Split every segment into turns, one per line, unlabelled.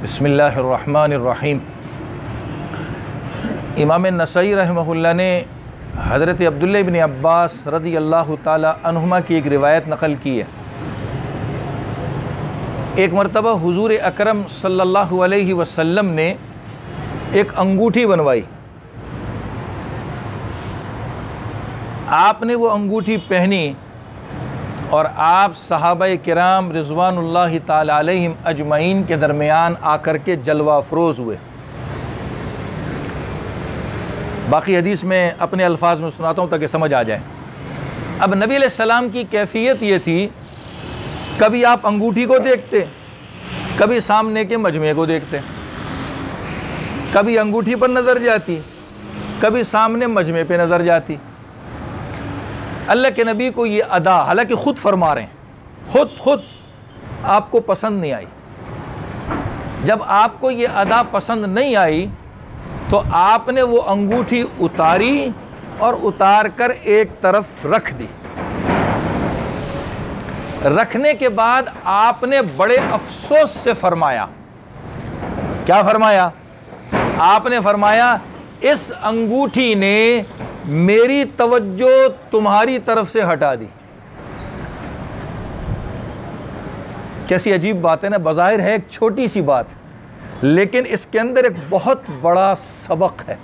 बिस्मिल्लाहिर्रहमानिर्रहीम। इमाम नसई रहमहुल्लाह ने हज़रत अब्दुल्लाह इब्न अब्बास रज़ी अल्लाह ताला अन्हुमा की एक रिवायत नकल की है। एक मरतबा हुज़ूर अकरम सल्लल्लाहु अलैहि वसल्लम ने एक अंगूठी बनवाई। आपने वो अंगूठी पहनी और आप सहाबाए किराम रिज़वानुल्लाहि ताला अलैहिम अजमईन के दरमियान आकर के जलवा अफरोज़ हुए। बाकी हदीस में अपने अल्फाज में सुनाता हूँ ताकि समझ आ जाए। अब नबी अलैहिस्सलाम की कैफियत ये थी, कभी आप अंगूठी को देखते, कभी सामने के मजमे को देखते, कभी अंगूठी पर नज़र जाती, कभी सामने मजमे पे नज़र जाती। अल्लाह के नबी को ये अदा, हालांकि ख़ुद फरमा रहे हैं, खुद आपको पसंद नहीं आई। जब आपको ये अदा पसंद नहीं आई तो आपने वो अंगूठी उतारी और उतार कर एक तरफ रख दी। रखने के बाद आपने बड़े अफसोस से फरमाया, क्या फरमाया? आपने फरमाया, इस अंगूठी ने मेरी तवज्जो तुम्हारी तरफ से हटा दी। कैसी अजीब बात है ना। बज़ाहिर है एक छोटी सी बात, लेकिन इसके अंदर एक बहुत बड़ा सबक है।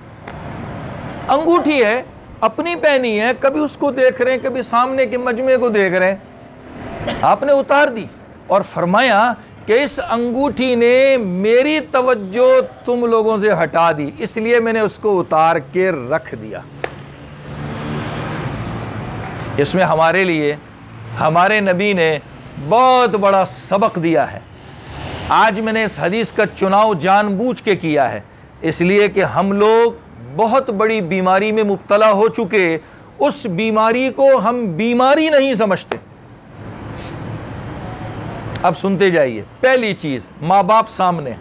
अंगूठी है, अपनी पहनी है, कभी उसको देख रहे हैं, कभी सामने के मजमे को देख रहे हैं। आपने उतार दी और फरमाया कि इस अंगूठी ने मेरी तवज्जो तुम लोगों से हटा दी, इसलिए मैंने उसको उतार के रख दिया। इसमें हमारे लिए हमारे नबी ने बहुत बड़ा सबक दिया है। आज मैंने इस हदीस का चुनाव जानबूझ के किया है, इसलिए कि हम लोग बहुत बड़ी बीमारी में मुब्तला हो चुके, उस बीमारी को हम बीमारी नहीं समझते। अब सुनते जाइए। पहली चीज़, माँ बाप सामने,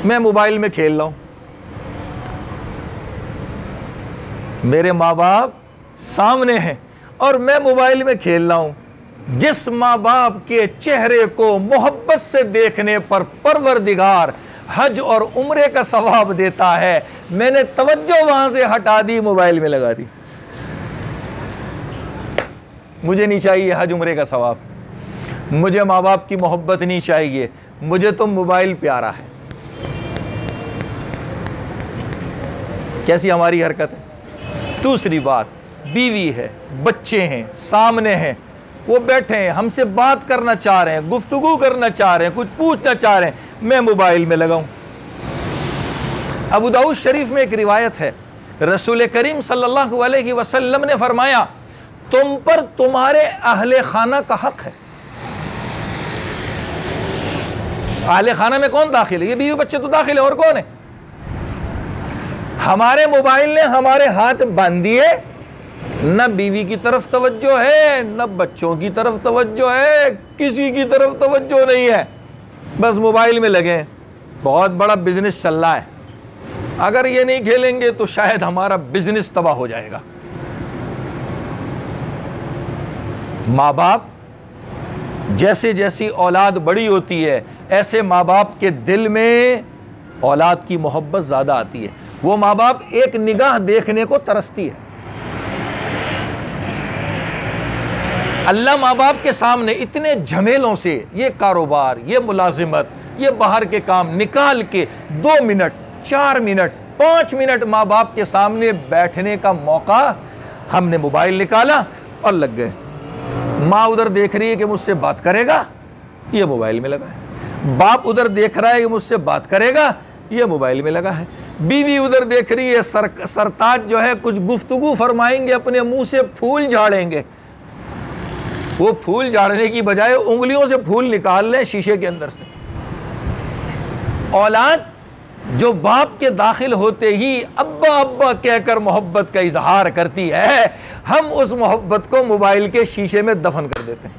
मैं मोबाइल में खेल रहा हूँ, मेरे माँ बाप सामने हैं और मैं मोबाइल में खेल रहा हूँ। जिस माँ बाप के चेहरे को मोहब्बत से देखने पर परवरदिगार हज और उम्रे का सवाब देता है, मैंने तवज्जो वहां से हटा दी, मोबाइल में लगा दी। मुझे नहीं चाहिए हज उम्रे का सवाब, मुझे माँ बाप की मोहब्बत नहीं चाहिए, मुझे तो मोबाइल प्यारा है। कैसी हमारी हरकत है। दूसरी बात, बीवी है, बच्चे हैं, सामने हैं, वो बैठे हैं, हमसे बात करना चाह रहे हैं, गुफ्तगू करना चाह रहे हैं, कुछ पूछना चाह रहे हैं, मैं मोबाइल में लगाऊं। अबू दाऊद शरीफ में एक रिवायत है, रसूल करीम सल्लल्लाहु अलैहि वसल्लम ने फरमाया, तुम पर तुम्हारे अहले खाना का हक है। अहले खाना में कौन दाखिल है? ये बीवी बच्चे तो दाखिल है, और कौन है? हमारे मोबाइल ने हमारे हाथ बांध दिए, न बीवी की तरफ तवज्जो है, न बच्चों की तरफ तवज्जो है, किसी की तरफ तवज्जो नहीं है, बस मोबाइल में लगे। बहुत बड़ा बिजनेस चल रहा है, अगर ये नहीं खेलेंगे तो शायद हमारा बिजनेस तबाह हो जाएगा। माँ बाप, जैसे जैसी औलाद बड़ी होती है, ऐसे माँ बाप के दिल में औलाद की मोहब्बत ज़्यादा आती है। वो माँ बाप एक निगाह देखने को तरसती है। अल्लाह माँ बाप के सामने इतने झमेलों से ये कारोबार, ये मुलाजिमत, ये बाहर के काम निकाल के 2 मिनट, 4 मिनट, 5 मिनट माँ बाप के सामने बैठने का मौका हमने मोबाइल निकाला और लग गए। माँ उधर देख रही है कि मुझसे बात करेगा, ये मोबाइल में लगा है। बाप उधर देख रहा है कि मुझसे बात करेगा, ये मोबाइल में लगा है। बीवी उधर देख रही है, सरताज जो है कुछ गुफ्तगू फरमाएंगे, अपने मुंह से फूल झाड़ेंगे, वो फूल झाड़ने की बजाय उंगलियों से फूल निकाल लें शीशे के अंदर से। औलाद जो बाप के दाखिल होते ही अब्बा अब्बा कहकर मोहब्बत का इजहार करती है, हम उस मोहब्बत को मोबाइल के शीशे में दफन कर देते हैं।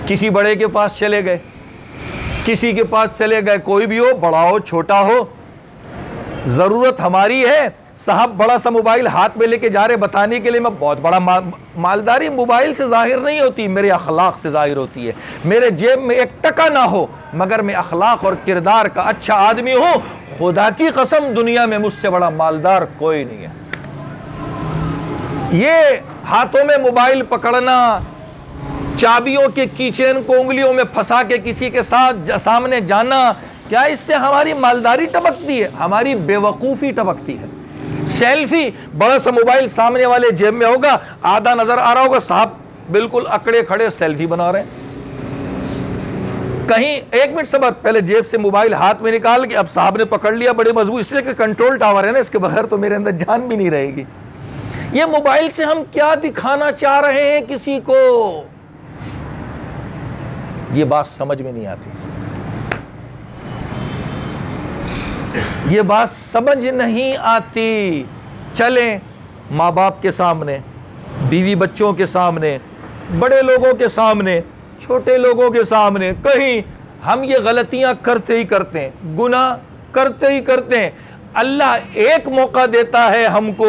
किसी बड़े के पास चले गए, किसी के पास चले गए, कोई भी हो, बड़ा हो छोटा हो, जरूरत हमारी है, साहब बड़ा सा मोबाइल हाथ में लेके जा रहे बताने के लिए मैं बहुत बड़ा मालदारी मोबाइल से जाहिर नहीं होती, मेरे अखलाक से जाहिर होती है। मेरे जेब में 1 टका ना हो मगर मैं अखलाक और किरदार का अच्छा आदमी हूं, खुदा की कसम दुनिया में मुझसे बड़ा मालदार कोई नहीं है। ये हाथों में मोबाइल पकड़ना, चाबियों के कीचेन को उंगलियों में फंसा के किसी के साथ सामने जाना, क्या इससे हमारी मालदारी टपकती है? हमारी बेवकूफ़ी टपकती है। सेल्फी, बड़ा सा मोबाइल सामने वाले जेब में होगा, आधा नजर आ रहा होगा, साहब बिल्कुल अकड़े खड़े सेल्फी बना रहे हैं। कहीं 1 मिनट सबर, पहले जेब से मोबाइल हाथ में निकाल के अब साहब ने पकड़ लिया बड़े मजबूत, इसलिए कि कंट्रोल टावर है ना, इसके बगैर तो मेरे अंदर जान भी नहीं रहेगी। ये मोबाइल से हम क्या दिखाना चाह रहे हैं किसी को, ये बात समझ में नहीं आती, ये बात समझ नहीं आती। चलें माँ बाप के सामने, बीवी बच्चों के सामने, बड़े लोगों के सामने, छोटे लोगों के सामने, कहीं हम ये गलतियां करते ही करते हैं, गुनाह करते ही करते हैं। अल्लाह एक मौका देता है हमको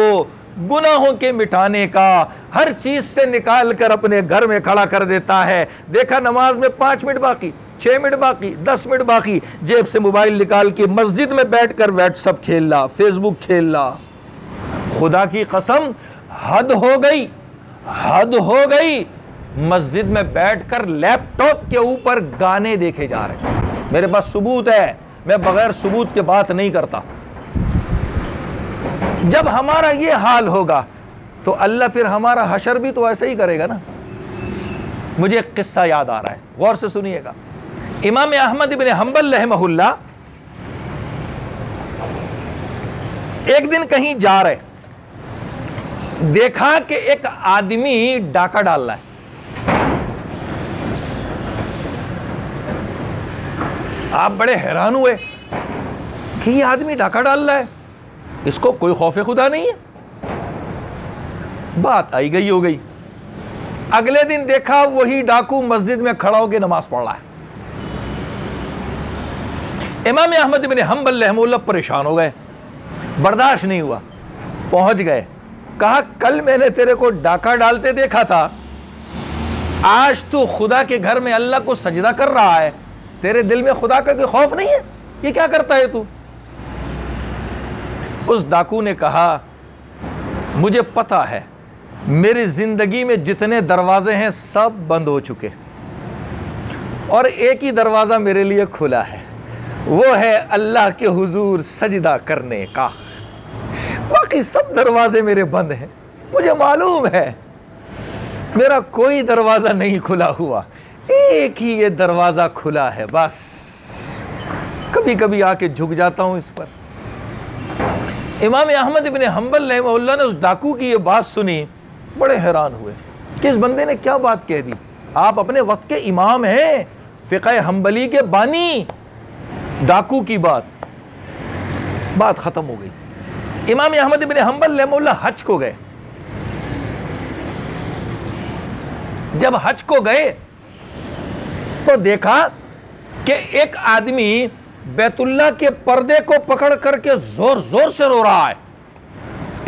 गुनाहों के मिटाने का, हर चीज से निकाल कर अपने घर में खड़ा कर देता है। देखा नमाज में 5 मिनट बाकी, 6 मिनट बाकी, 10 मिनट बाकी, जेब से मोबाइल निकाल के मस्जिद में बैठकर व्हाट्सएप खेल ला, फेसबुक खेल ला। खुदा की कसम हद हो गई, हद हो गई। मस्जिद में बैठकर लैपटॉप के ऊपर गाने देखे जा रहे हैं। मेरे पास सबूत है, मैं बगैर सबूत के बात नहीं करता। जब हमारा ये हाल होगा तो अल्लाह फिर हमारा हशर भी तो ऐसे ही करेगा ना। मुझे एक किस्सा याद आ रहा है, गौर से सुनिएगा। इमाम अहमद इब्न हंबल रहमहुल्लाह एक दिन कहीं जा रहे, देखा कि एक आदमी डाका डाल रहा है। आप बड़े हैरान हुए कि ये आदमी डाका डाल रहा है, इसको कोई खौफ खुदा नहीं है। बात आई गई हो गई। अगले दिन देखा वही डाकू मस्जिद में खड़ा होकर नमाज पढ़ रहा है। इमाम अहमद इब्न हंबल रहमहुल्लाह परेशान हो गए, बर्दाश्त नहीं हुआ, पहुंच गए, कहा कल मैंने तेरे को डाका डालते देखा था, आज तू खुदा के घर में अल्लाह को सजदा कर रहा है, तेरे दिल में खुदा का कोई खौफ नहीं है? ये क्या करता है तू? उस डाकू ने कहा मुझे पता है मेरी जिंदगी में जितने दरवाजे हैं सब बंद हो चुके और एक ही दरवाजा मेरे लिए खुला है, वो है अल्लाह के हुजूर सजदा करने का। बाकी सब दरवाजे मेरे बंद हैं। मुझे मालूम है मेरा कोई दरवाजा नहीं खुला हुआ, एक ही ये दरवाजा खुला है, बस कभी कभी आके झुक जाता हूं इस पर। इमाम अहमद इब्न हंबल रहमहुल्लाह ने उस डाकू की ये बात सुनी, बड़े हैरान हुए कि इस बंदे ने क्या बात कह दी। आप अपने वक्त के इमाम हैं, फ़िक़्ह हंबली के बानी, डाकू की बात खत्म हो गई। इमाम अहमद इब्न हंबल रहमहुल्लाह हज को गए। जब हज को गए तो देखा कि एक आदमी बैतुल्लाह के पर्दे को पकड़ करके जोर जोर से रो रहा है।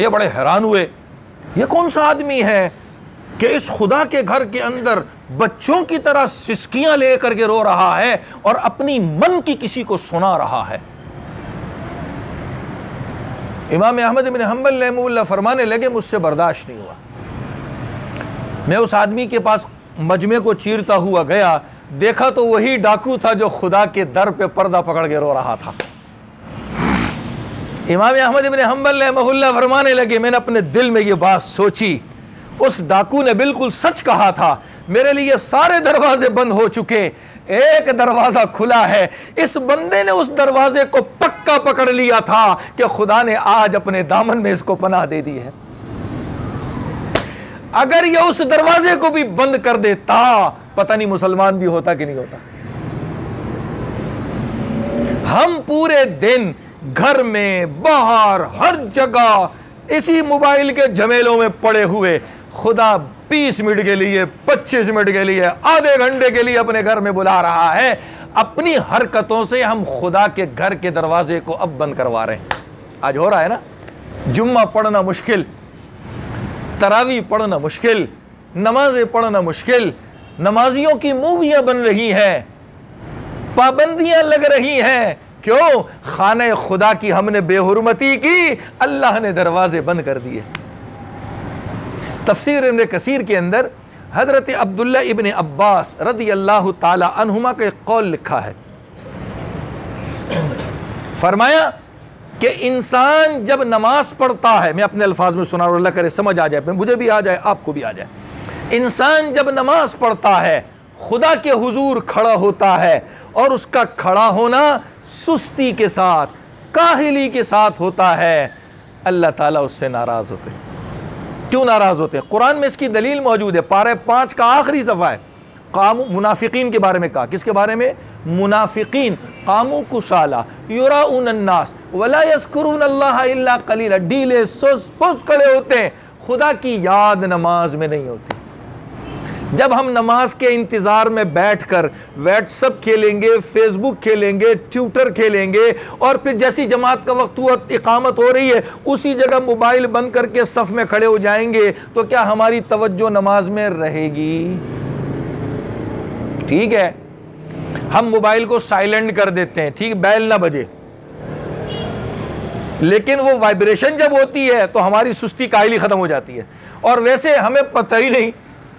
ये बड़े हैरान हुए, ये कौन सा आदमी है कि इस खुदा के घर के अंदर बच्चों की तरह सिसकियां लेकर के रो रहा है और अपनी मन की किसी को सुना रहा है। इमाम अहमद इब्न हंबल रहमहुल्लाह फरमाने लगे मुझसे बर्दाश्त नहीं हुआ। मैं उस आदमी के पास मजमे को चीरता हुआ गया, देखा तो वही डाकू था जो खुदा के दर पे पर्दा पकड़ के रो रहा था। इमाम अहमद इब्न हंबल रहमहुल्लाह फरमाने लगे मैंने अपने दिल में ये बात सोची, उस डाकू ने बिल्कुल सच कहा था, मेरे लिए सारे दरवाजे बंद हो चुके, एक दरवाजा खुला है। इस बंदे ने उस दरवाजे को पक्का पकड़ लिया था कि खुदा ने आज अपने दामन में इसको पनाह दे दी है। अगर ये उस दरवाजे को भी बंद कर देता, पता नहीं मुसलमान भी होता कि नहीं होता। हम पूरे दिन घर में बाहर हर जगह इसी मोबाइल के झमेलों में पड़े हुए, खुदा 20 मिनट के लिए, 25 मिनट के लिए, आधे घंटे के लिए अपने घर में बुला रहा है। अपनी हरकतों से हम खुदा के घर के दरवाजे को अब बंद करवा रहे हैं। आज हो रहा है ना, जुम्मा पढ़ना मुश्किल, तरावी पढ़ना मुश्किल, नमाजें पढ़ना मुश्किल, नमाजियों की मूवियां बन रही हैं, पाबंदियां लग रही हैं। क्यों? खाने खुदा की हमने बेहुरमती की, अल्लाह ने दरवाजे बंद कर दिए। तफसीर इब्न कसीर के अंदर हजरत अब्दुल्ला इब्न अब्बास रदी अल्लाह ताला अन्हुमा का एक कौल लिखा है। फरमाया कि इंसान जब नमाज पढ़ता है, मैं अपने अल्फाज में सुना, अल्लाह करे समझ आ जाए, मुझे भी आ जाए, आपको भी आ जाए। इंसान जब नमाज पढ़ता है, खुदा के हुजूर खड़ा होता है, और उसका खड़ा होना सुस्ती के साथ, काहिली के साथ होता है, अल्लाह ताला उससे नाराज होते हैं। क्यों नाराज होते हैं? कुरान में इसकी दलील मौजूद है। पारे 5 का आखिरी सफ़ा है, कामू मुनाफिकीन के बारे में कहा। किसके बारे में? मुनाफिकीन। कामू कुसाला युराउन अन्नास वला यज़कुरून अल्लाह इल्ला कलीला, ढीले सुस्त पुस्त खड़े होते हैं, खुदा की याद नमाज में नहीं होती। जब हम नमाज के इंतज़ार में बैठकर व्हाट्सएप खेलेंगे, फेसबुक खेलेंगे, ट्विटर खेलेंगे, और फिर जैसी जमात का वक्त हुआ, इकामत हो रही है, उसी जगह मोबाइल बंद करके सफ़ में खड़े हो जाएंगे, तो क्या हमारी तवज्जो नमाज में रहेगी? ठीक है, हम मोबाइल को साइलेंट कर देते हैं, ठीक, बेल ना बजे, लेकिन वो वाइब्रेशन जब होती है तो हमारी सुस्ती काहिली ख़त्म हो जाती है। और वैसे हमें पता ही नहीं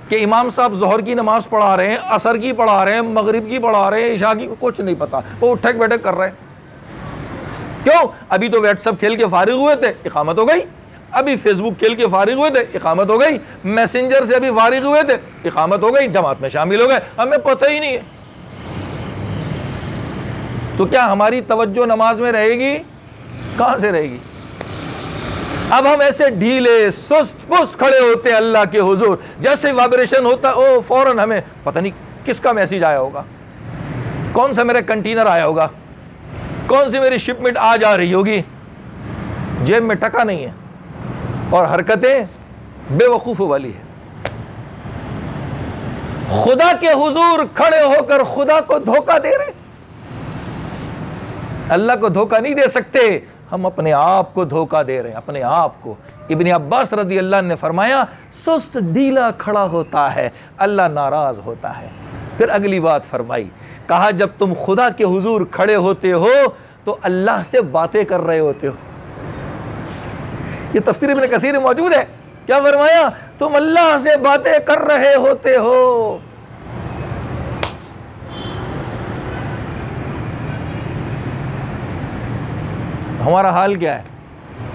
कि इमाम साहब ज़ोहर की नमाज पढ़ा रहे हैं, असर की पढ़ा रहे हैं, मगरिब की पढ़ा रहे हैं, इशा की, कुछ नहीं पता, वो उठक बैठक कर रहे हैं। क्यों? अभी तो व्हाट्सएप खेल के फारिग हुए थे, इकामत हो गई। अभी फेसबुक खेल के फारिग हुए थे, इकामत हो गई। मैसेंजर से अभी फारिग हुए थे, इकामत हो गई, जमात में शामिल हो गए, हमें पता ही नहीं है। तो क्या हमारी तवज्जो नमाज में रहेगी? कहां से रहेगी? अब हम ऐसे ढीले सुस्त पुस्त खड़े होते हैं अल्लाह के हुजूर, जैसे वाइब्रेशन होता ओ फौरन हमें पता नहीं किसका मैसेज आया होगा, कौन सा मेरा कंटेनर आया होगा, कौन सी मेरी शिपमेंट आ जा रही होगी, जेब में टका नहीं है, और हरकतें बेवकूफ़ों वाली है। खुदा के हुजूर खड़े होकर खुदा को धोखा दे रहे। अल्लाह को धोखा नहीं दे सकते, हम अपने आप को धोखा दे रहे हैं, अपने आप को। इब्न अब्बास रदी अल्लाह ने फरमाया, सुस्त ढीला खड़ा होता है, अल्लाह नाराज होता है। फिर अगली बात फरमाई, कहा जब तुम खुदा के हुजूर खड़े होते हो तो अल्लाह से बातें कर रहे होते हो। ये तफसीर इब्न कसीर में मौजूद है। क्या फरमाया? तुम अल्लाह से बातें कर रहे होते हो। हमारा हाल क्या है?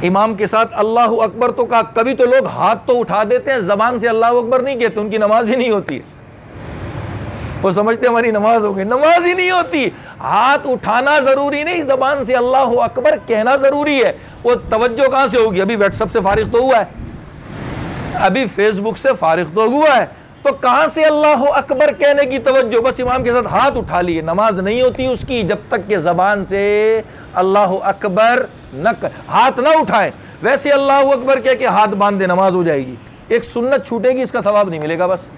इमाम के साथ अल्लाहु अकबर तो कहा, कभी तो लोग हाथ तो उठा देते हैं, जबान से अल्लाहु अकबर नहीं कहते, उनकी नमाज ही नहीं होती है। वो समझते हमारी नमाज हो गई, नमाज ही नहीं होती। हाथ उठाना जरूरी नहीं, जबान से अल्लाहु अकबर कहना जरूरी है। वो तवज्जो कहां से होगी? अभी व्हाट्सएप से फारिग तो हुआ है, अभी फेसबुक से फारिग तो हुआ है, तो कहां से अल्लाहु अकबर कहने की तवज्जो? बस इमाम के साथ हाथ उठा लिए, नमाज नहीं होती उसकी जब तक के जबान से अल्लाहु अकबर न हाथ ना उठाएं। वैसे अल्लाहु अकबर कह के हाथ बांध दे, नमाज हो जाएगी, एक सुन्नत छूटेगी, इसका सवाब नहीं मिलेगा बस।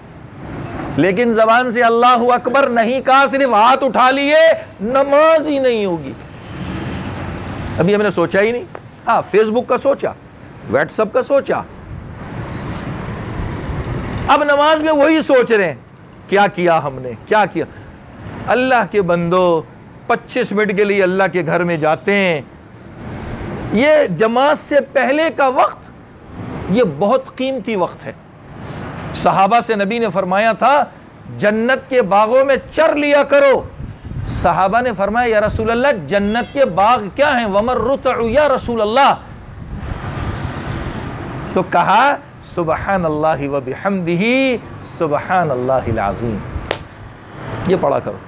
लेकिन जबान से अल्लाहु अकबर नहीं कहा, सिर्फ हाथ उठा लिए, नमाज ही नहीं होगी। अभी हमने सोचा ही नहीं। हाँ, फेसबुक का सोचा, व्हाट्सएप का सोचा, अब नमाज में वही सोच रहे हैं, क्या किया हमने, क्या किया। अल्लाह के बंदो 25 मिनट के लिए अल्लाह के घर में जाते हैं, ये जमात से पहले का वक्त ये बहुत कीमती वक्त है। सहाबा से नबी ने फरमाया था, जन्नत के बागों में चर लिया करो। सहाबा ने फरमाया, या रसूल अल्लाह, जन्नत के बाग क्या हैं? वमर रुतउ या रसूल अल्लाह। तो कहा, सुबहानल्लाहि व बिहम्दिही सुबहानल्लाहिल अज़ीम। ये पढ़ा करो।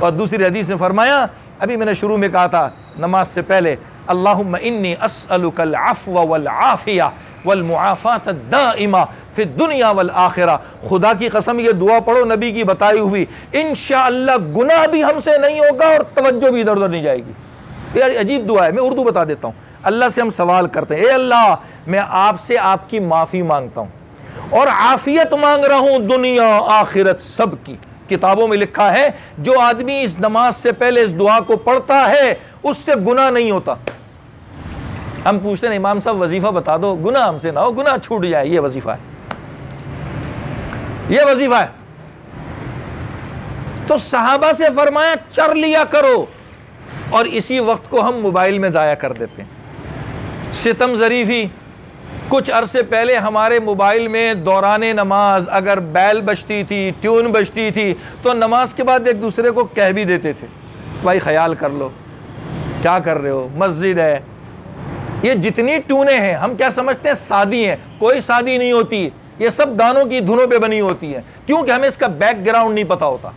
और दूसरी हदीस में फरमाया, अभी मैंने शुरू में कहा था नमाज से पहले, अल्लाहुम्मा इन्नी अस्अलुकल अफ़्व वल आफ़िया वल मुआफ़ात दाइमा फिद दुनिया वल आखिरा। खुदा की कसम, ये दुआ पढ़ो नबी की बताई हुई, इंशाअल्लाह गुनाह भी हमसे नहीं होगा और तवज्जो भी इधर उधर नहीं जाएगी। यार अजीब दुआ है, मैं उर्दू बता देता हूँ। अल्लाह से हम सवाल करते हैं, ए अल्लाह, मैं आपसे आपकी माफ़ी मांगता हूँ और आफियत मांग रहा हूँ दुनिया आखिरत सब की। किताबों में लिखा है, जो आदमी इस नमाज से पहले इस दुआ को पढ़ता है उससे गुनाह नहीं होता। हम पूछते हैं इमाम साहब वजीफा बता दो, गुनाह हमसे ना हो, गुनाह छूट जाए, ये वजीफा है, ये वजीफा है। तो सहाबा से फरमाया चर लिया करो, और इसी वक्त को हम मोबाइल में जाया कर देते हैं। सितम ज़रीफ़ी, कुछ अरसे पहले हमारे मोबाइल में दौरान नमाज अगर बैल बजती थी, ट्यून बजती थी, तो नमाज के बाद एक दूसरे को कह भी देते थे, भाई ख्याल कर लो, क्या कर रहे हो, मस्जिद है। ये जितनी ट्यूनें हैं हम क्या समझते हैं सादी हैं, कोई सादी नहीं होती, ये सब गानों की धुनों पे बनी होती है, क्योंकि हमें इसका बैकग्राउंड नहीं पता होता।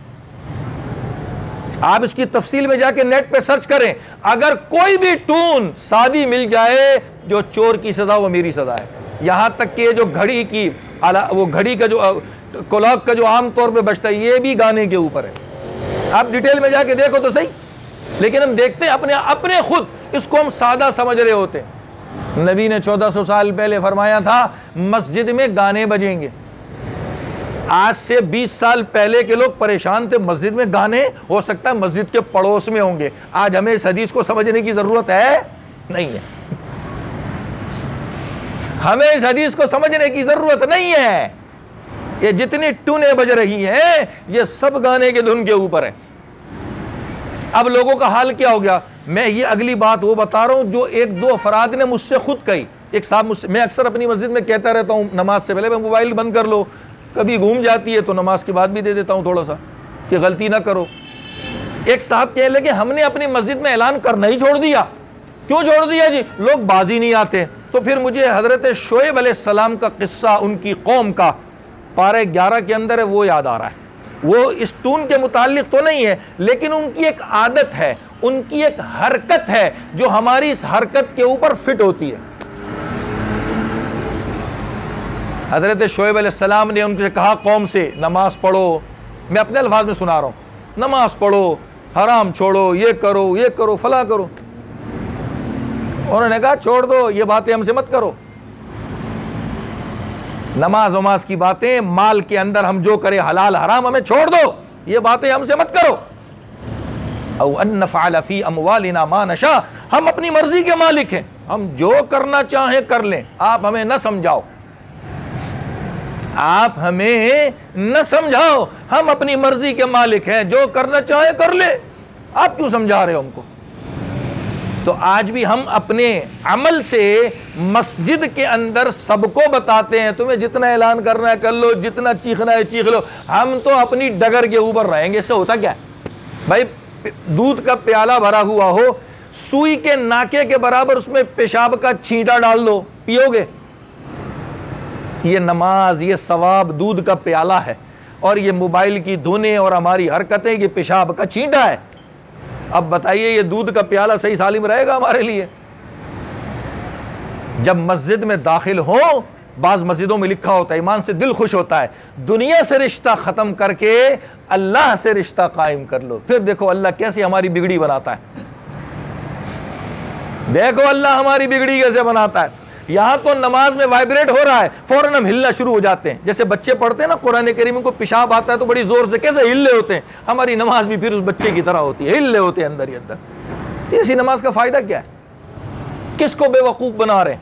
आप इसकी तफसील में जाके नेट पे सर्च करें, अगर कोई भी टून सादी मिल जाए, जो चोर की सजा वो मेरी सजा है। यहां तक कि जो घड़ी की वो घड़ी का जो क्लॉक का जो आमतौर पे बजता है, ये भी गाने के ऊपर है। आप डिटेल में जाके देखो तो सही, लेकिन हम देखते हैं अपने खुद इसको हम सादा समझ रहे होते हैं। नबी ने 1400 साल पहले फरमाया था मस्जिद में गाने बजेंगे। आज से 20 साल पहले के लोग परेशान थे, मस्जिद में गाने, हो सकता है मस्जिद के पड़ोस में होंगे। आज हमें इस हदीस को समझने की जरूरत है नहीं है, हमें इस हदीस को समझने की जरूरत नहीं है। ये जितनी टूने बज रही हैं, ये सब गाने के धुन के ऊपर है। अब लोगों का हाल क्या हो गया, मैं ये अगली बात वो बता रहा हूं जो एक दो अफराद ने मुझसे खुद कही। एक साहब मुझसे, मैं अक्सर अपनी मस्जिद में कहता रहता हूं नमाज से पहले मोबाइल बंद कर लो, कभी घूम जाती है तो नमाज के बाद भी दे देता हूं थोड़ा सा कि गलती ना करो। एक साहब कह लगे हमने अपनी मस्जिद में ऐलान करना ही छोड़ दिया। क्यों छोड़ दिया जी? लोग बाजी नहीं आते। तो फिर मुझे हजरत शोएब अलैहिस्सलाम का किस्सा उनकी कौम का पारे 11 के अंदर है, वो याद आ रहा है। वो इस टून के मुताल्लिक तो नहीं है, लेकिन उनकी एक आदत है, उनकी एक हरकत है जो हमारी इस हरकत के ऊपर फिट होती है। हजरत शोएब अलैहिस्सलाम ने उनसे कहा कौम से नमाज पढ़ो, मैं अपने अल्फाज में सुना रहा हूँ, नमाज पढ़ो, हराम छोड़ो, ये करो फला करो। उन्होंने कहा छोड़ दो, ये बातें हमसे मत करो, नमाज वमाज की बातें, माल के अंदर हम जो करें हलाल हराम हमें छोड़ दो, ये बातें हमसे मत करो। औ अन नफ़अल फ़ी अमवालिना मा नशा, हम अपनी मर्जी के मालिक हैं, हम जो करना चाहें कर लें, आप हमें न समझाओ, आप हमें न समझाओ, हम अपनी मर्जी के मालिक हैं, जो करना चाहे कर ले, आप क्यों समझा रहे हो हमको? तो आज भी हम अपने अमल से मस्जिद के अंदर सबको बताते हैं तुम्हें जितना ऐलान करना है कर लो, जितना चीखना है चीख लो, हम तो अपनी डगर के ऊपर रहेंगे। इससे होता क्या है भाई? दूध का प्याला भरा हुआ हो, सुई के नाके के बराबर उसमें पेशाब का छींटा डाल दो, पियोगे? ये नमाज, ये सवाब दूध का प्याला है, और ये मोबाइल की धुनें और हमारी हरकतें ये पेशाब का छींटा है। अब बताइए ये दूध का प्याला सही सालिम रहेगा हमारे लिए? जब मस्जिद में दाखिल हो, बाज मस्जिदों में लिखा होता है ईमान से दिल खुश होता है, दुनिया से रिश्ता खत्म करके अल्लाह से रिश्ता कायम कर लो। फिर देखो अल्लाह कैसे हमारी बिगड़ी बनाता है, देखो अल्लाह हमारी बिगड़ी कैसे बनाता है। यहां तो नमाज में वाइब्रेट हो रहा है, फौरन हम हिलना शुरू हो जाते हैं। जैसे बच्चे पढ़ते हैं ना कुरान करीम को, पेशाब आता है तो बड़ी जोर से कैसे हिलने होते हैं, हमारी नमाज भी फिर उस बच्चे की तरह होती है, हिलने होते हैं अंदर ही अंदर। इसी नमाज का फायदा क्या है? किसको बेवकूफ बना रहे हैं,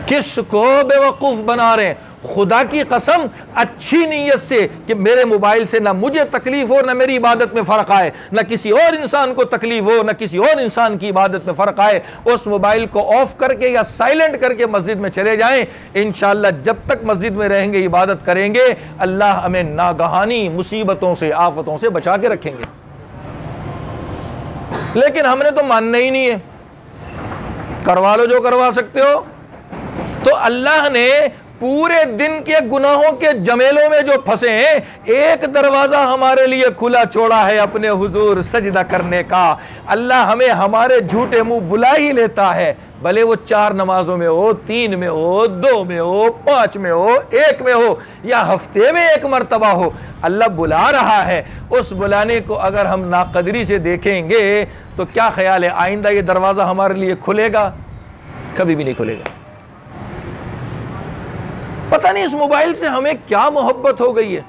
किसको बेवकूफ बना रहे हैं? खुदा की कसम, अच्छी नीयत से कि मेरे मोबाइल से ना मुझे तकलीफ हो, ना मेरी इबादत में फ़र्क आए, ना किसी और इंसान को तकलीफ हो, ना किसी और इंसान की इबादत में फ़र्क आए, उस मोबाइल को ऑफ करके या साइलेंट करके मस्जिद में चले जाएं। इंशाअल्लाह जब तक मस्जिद में रहेंगे, इबादत करेंगे, अल्लाह हमें नागहानी मुसीबतों से, आफतों से बचा के रखेंगे। लेकिन हमने तो मानना ही नहीं है, करवा लो जो करवा सकते हो। तो अल्लाह ने पूरे दिन के गुनाहों के जमेलों में जो फंसे हैं, एक दरवाजा हमारे लिए खुला छोड़ा है अपने हुजूर सजदा करने का। अल्लाह हमें हमारे झूठे मुंह बुला ही लेता है, भले वो 4 नमाजों में हो, 3 में हो, 2 में हो, 5 में हो, 1 में हो, या हफ्ते में 1 मरतबा हो, अल्लाह बुला रहा है। उस बुलाने को अगर हम नाकदरी से देखेंगे तो क्या ख्याल है आइंदा ये दरवाजा हमारे लिए खुलेगा? कभी भी नहीं खुलेगा। पता नहीं इस मोबाइल से हमें क्या मोहब्बत हो गई है।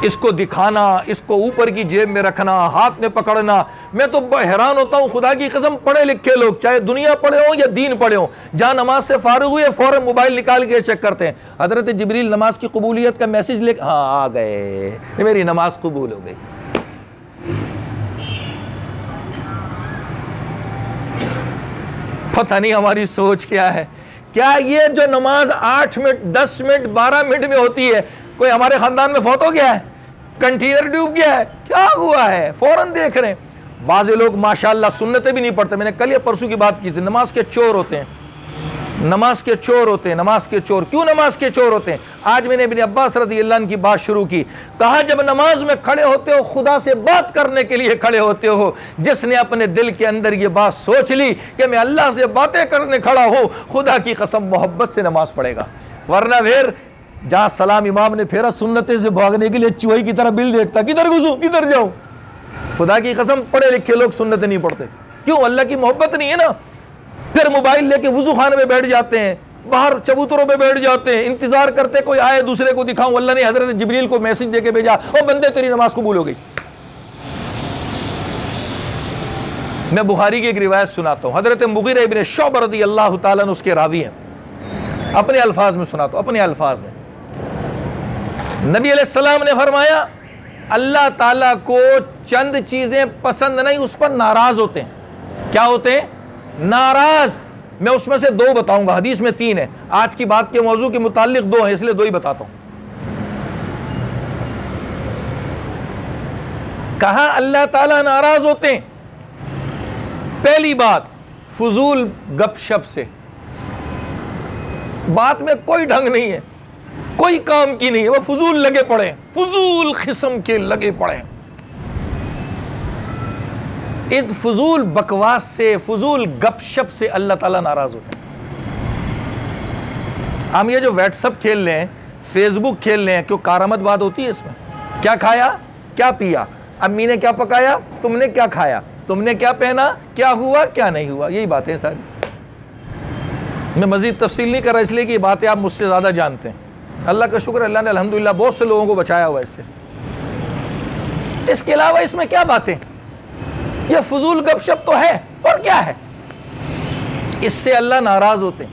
इसको दिखाना, इसको ऊपर की जेब में रखना, हाथ में पकड़ना। मैं तो हैरान होता हूँ, खुदा की कसम, पढ़े लिखे लोग, चाहे दुनिया पढ़े हो या दीन पढ़े हो, जहाँ नमाज से फारूग हुए फौरन मोबाइल निकाल के चेक करते हैं। हजरत जिब्रील नमाज की कबूलियत का मैसेज लेकर, हाँ आ गए, मेरी नमाज कबूल हो गई। पता नहीं हमारी सोच क्या है। क्या ये जो नमाज 8 मिनट 10 मिनट 12 मिनट में होती है, कोई हमारे खानदान में फौत हो गया है, कंटेनर डूब गया है, क्या हुआ है, फौरन देख रहे हैं। बाज़ लोग माशाअल्लाह सुन्नतें भी नहीं पढ़ते। मैंने कल या परसों की बात की थी, नमाज के चोर होते हैं, नमाज के चोर होते हैं, नमाज के चोर। क्यों नमाज के चोर होते हैं? आज मैंने इब्ने अब्बास रज़ियल्लाहु अन्हु की बात शुरू की, कहा जब नमाज में खड़े होते हो खुदा से बात करने के लिए खड़े होते हो। जिसने अपने दिल के अंदर ये बात सोच ली कि मैं अल्लाह से बातें करने खड़ा हूँ, खुदा की कसम मोहब्बत से नमाज पढ़ेगा। वरना फिर जहाँ सलाम इमाम ने फेरा, सुन्नते से भागने के लिए चूहे की तरह बिल देखता, किधर घुसूं किधर जाऊं। खुदा की कसम पढ़े लिखे लोग सुन्नतें नहीं पढ़ते। क्यों? अल्लाह की मोहब्बत नहीं है ना। फिर मोबाइल लेके वुजू खाने में बैठ जाते हैं, बाहर चबूतरों पे बैठ जाते हैं, इंतजार करते कोई आए दूसरे को दिखाऊं। अल्लाह ने हजरत जिब्रील को मैसेज देके भेजा, ओ बंदे तेरी नमाज कबूल हो गई। मैं बुखारी की एक रिवायत सुनाता हूं, हजरत मुगीरा इब्न शुअबा रज़ियल्लाहु ताला अन्हु उसके रावी हैं। अपने अल्फाज में सुनाता हूं, अपने अल्फाज में। नबी अलैहिस्सलाम ने फरमाया, अल्लाह ताला को चंद चीजें पसंद नहीं, उस पर नाराज होते हैं। क्या होते हैं? नाराज। मैं उसमें से 2 बताऊंगा, हदीस में 3 है। आज की बात के मौजू के मुतालिक 2 है, इसलिए 2 ही बताता हूं। कहा अल्लाह ताला नाराज होते हैं। पहली बात, फजूल गपशप से। बात में कोई ढंग नहीं है, कोई काम की नहीं है, वो फजूल लगे पड़े, फजूल किस्म के लगे पड़े। इन फजूल बकवास से, फजूल गपशप से अल्लाह ताला नाराज होते हैं। हम ये जो व्हाट्सअप खेल रहे हैं, फेसबुक खेल रहे हैं, क्यों कारामद बात होती है इसमें? क्या खाया, क्या पिया, अम्मी ने क्या पकाया, तुमने क्या खाया, तुमने क्या पहना, क्या हुआ क्या नहीं हुआ, यही बातें सारी। मैं मजीद तफसील नहीं कर रहा, इसलिए कि ये बातें आप मुझसे ज़्यादा जानते हैं। अल्लाह का शुक्र, अल्लाह ने अल्हम्दुलिल्लाह बहुत से लोगों को बचाया हुआ इससे। इसके अलावा इसमें क्या बातें? यह फजूल गपशप तो है, और क्या है? इससे अल्लाह नाराज होते हैं।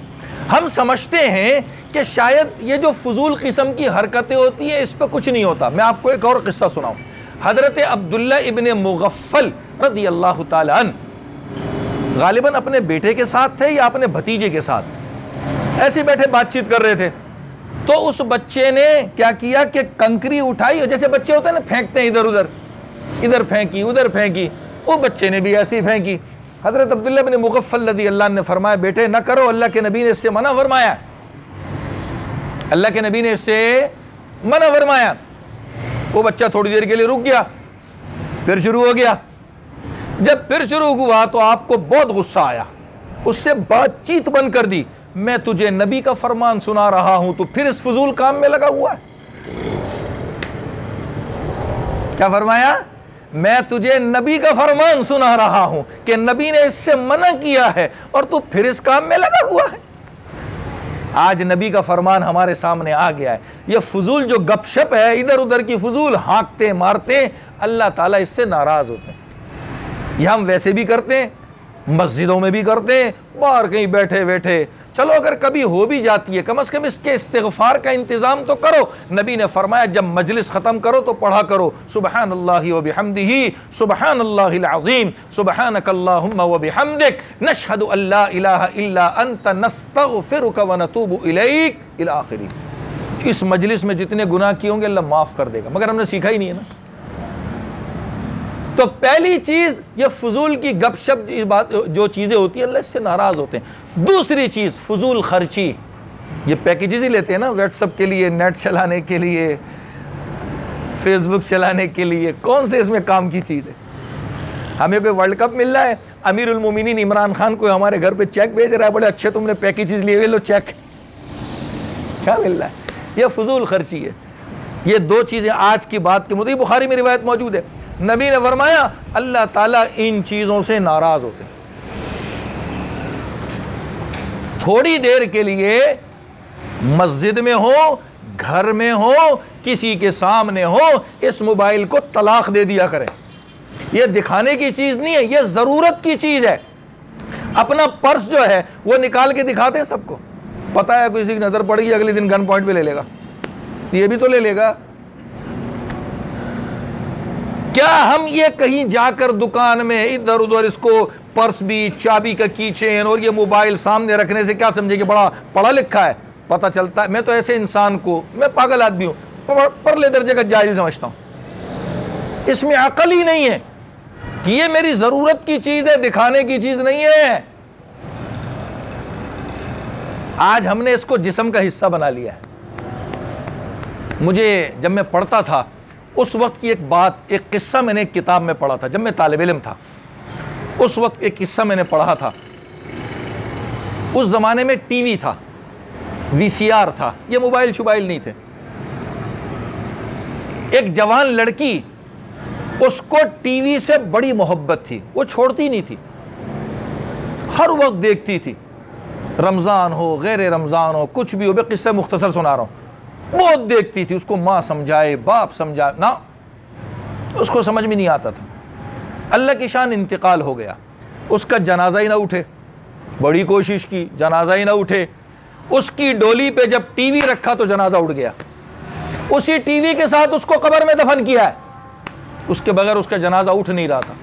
हम समझते हैं कि शायद ये जो फजूल किस्म की हरकतें होती हैं, इस पर कुछ नहीं होता। मैं आपको एक और किस्सा सुनाऊं। हजरत अब्दुल्ला इब्ने मुगफ्फल रज़ियल्लाहु ताला अन्हु गालिबन अपने बेटे के साथ थे या अपने भतीजे के साथ, ऐसे बैठे बातचीत कर रहे थे। तो उस बच्चे ने क्या किया कि कंकरी उठाई, और जैसे बच्चे होते हैं ना, फेंकते हैं इधर उधर, इधर फेंकी उधर फेंकी, वो बच्चे ने भी ऐसी फेंकी। हजरत अब्दुल्ला इब्ने मुगफ्फल रज़ियल्लाहु अन्हु ने फरमाया, बेटे न करो, अल्लाह के नबी ने इससे मना फरमाया, अल्लाह के नबी ने इससे मना फरमाया। वो बच्चा थोड़ी देर के लिए रुक गया, फिर शुरू हो गया। जब फिर शुरू हुआ तो आपको बहुत गुस्सा आया, उससे बातचीत बंद कर दी। मैं तुझे नबी का फरमान सुना रहा हूं, तो फिर इस फजूल काम में लगा हुआ है। क्या फरमाया? मैं तुझे नबी का फरमान सुना रहा हूं कि नबी ने इससे मना किया है, और तू फिर इस काम में लगा हुआ है। आज नबी का फरमान हमारे सामने आ गया है। यह फजूल जो गपशप है, इधर उधर की फजूल हाँकते मारते, अल्लाह ताला इससे नाराज होते हैं। यह हम वैसे भी करते हैं, मस्जिदों में भी करते हैं, बाहर कहीं बैठे बैठे। चलो अगर कभी हो भी जाती है, कम से कम इसके इस्तिग़फ़ार का इंतज़ाम तो करो। नबी ने फरमाया, जब मजलिस ख़त्म करो तो पढ़ा करो, सुबहानल्लाहि व बिहम्दिही, सुबहानल्लाहिल अज़ीम, सुबहानकल्लाहुम्मा व बिहम्दिक, नशहदु अल्ला इलाहा इल्ला अंत, नस्तग़फ़िरुका व नतूबु इलैक, इला आखिरी। इस मजलिस में जितने गुनाह किए होंगे अल्लाह माफ़ कर देगा, मगर हमने सीखा ही नहीं है ना। तो पहली चीज ये फजूल की गपशप जो चीजें होती है, अल्लाह इससे नाराज होते हैं। दूसरी चीज फजूल खर्ची, ये पैकेजेस ही लेते हैं ना व्हाट्सएप के लिए, नेट चलाने के लिए, फेसबुक चलाने के लिए, कौन से इसमें काम की चीज है? हमें कोई वर्ल्ड कप मिल रहा है, अमीरुल मोमिनीन इमरान खान को हमारे घर पे चेक भेज रहा है, बड़े अच्छे तुमने पैकेजेस लिए, लो चेक। क्या मिल रहा है? यह फजूल खर्ची है। ये 2 चीजें आज की बात के मुताबिक बुखारी में रिवायत मौजूद है। नबी ने फरमाया, अल्लाह ताला इन चीजों से नाराज होते हैं। थोड़ी देर के लिए मस्जिद में हो, घर में हो, किसी के सामने हो इस मोबाइल को तलाक दे दिया करें। यह दिखाने की चीज नहीं है, यह जरूरत की चीज है। अपना पर्स जो है वो निकाल के दिखाते हैं सबको, पता है किसी की नजर पड़ेगी अगले दिन गन पॉइंट पे ले लेगा, ये भी तो ले लेगा। क्या हम ये कहीं जाकर दुकान में इधर उधर इसको पर्स भी, चाबी का की चेन और ये मोबाइल सामने रखने से क्या समझे कि बड़ा पढ़ा लिखा है? पता चलता है, मैं तो ऐसे इंसान को, मैं पागल आदमी हूं, परले दर्जे का जाहिल समझता हूं। इसमें अकल ही नहीं है कि ये मेरी जरूरत की चीज है, दिखाने की चीज नहीं है। आज हमने इसको जिस्म का हिस्सा बना लिया है। मुझे जब मैं पढ़ता था उस वक्त की एक बात, एक किस्सा मैंने एक किताब में पढ़ा था। जब मैं तालिब इल्म था उस वक्त एक किस्सा मैंने पढ़ा था। उस जमाने में टीवी था, वीसीआर था, ये मोबाइल शुबाइल नहीं थे। एक जवान लड़की, उसको टीवी से बड़ी मोहब्बत थी, वो छोड़ती नहीं थी, हर वक्त देखती थी, रमजान हो गैर रमजान हो कुछ भी हो। मैं किस्सा मुख्तसर सुना रहा हूं। बहुत देखती थी, उसको माँ समझाए बाप समझाए ना, उसको समझ में नहीं आता था। अल्लाह की शान इंतकाल हो गया, उसका जनाजा ही ना उठे, बड़ी कोशिश की, जनाजा ही ना उठे। उसकी डोली पे जब टीवी रखा तो जनाजा उठ गया, उसी टीवी के साथ उसको कब्र में दफन किया है, उसके बगैर उसका जनाजा उठ नहीं रहा था।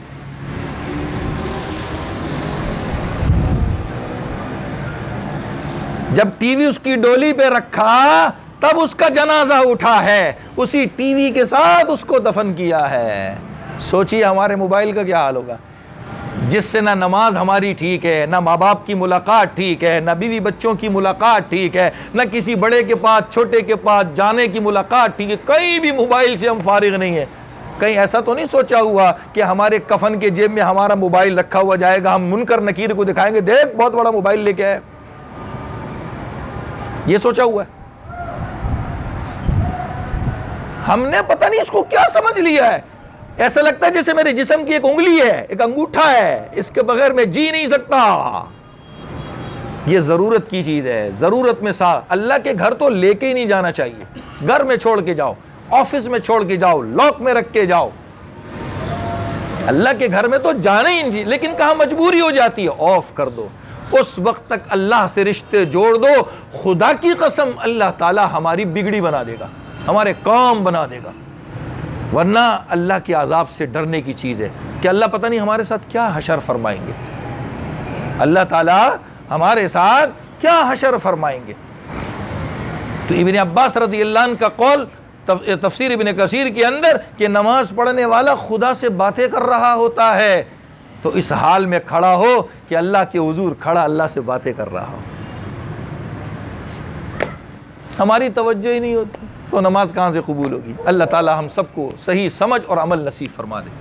जब टीवी उसकी डोली पे रखा तब उसका जनाजा उठा है, उसी टीवी के साथ उसको दफन किया है। सोचिए हमारे मोबाइल का क्या हाल होगा, जिससे ना नमाज हमारी ठीक है, ना माँ बाप की मुलाकात ठीक है, ना बीवी बच्चों की मुलाकात ठीक है, ना किसी बड़े के पास छोटे के पास जाने की मुलाकात ठीक है। कहीं भी मोबाइल से हम फारिग नहीं है। कहीं ऐसा तो नहीं सोचा हुआ कि हमारे कफन के जेब में हमारा मोबाइल रखा हुआ जाएगा, हम मुनकर नकीर को दिखाएंगे, देख बहुत बड़ा मोबाइल लेके आए, ये सोचा हुआ है? हमने पता नहीं इसको क्या समझ लिया है। ऐसा लगता है जैसे मेरे जिस्म की एक उंगली है, एक अंगूठा है, इसके बगैर मैं जी नहीं सकता। ये जरूरत की चीज है, जरूरत में साथ। अल्लाह के घर तो लेके ही नहीं जाना चाहिए, घर में छोड़ के जाओ, ऑफिस में छोड़ के जाओ, लॉक में रख के जाओ। अल्लाह के घर में तो जाना ही नहीं, लेकिन कहां मजबूरी हो जाती है, ऑफ कर दो। उस वक्त तक अल्लाह से रिश्ते जोड़ दो, खुदा की कसम अल्लाह ताला हमारी बिगड़ी बना देगा, हमारे काम बना देगा। वरना अल्लाह के अजाब से डरने की चीज़ है कि अल्लाह पता नहीं हमारे साथ क्या हशर फरमाएंगे, अल्लाह ताला हमारे साथ क्या हशर फरमाएंगे। तो इब्न अब्बास रज़ियल्लाहु अन्हु का कौल तफसीर इब्न कसीर के अंदर कि नमाज पढ़ने वाला खुदा से बातें कर रहा होता है, तो इस हाल में खड़ा हो कि अल्लाह के हुजूर खड़ा अल्लाह से बातें कर रहा हो। हमारी तवज्जो ही नहीं होती तो नमाज कहाँ से कबूल होगी। अल्लाह ताला हम सबको सही समझ और अमल नसीब फरमा दे।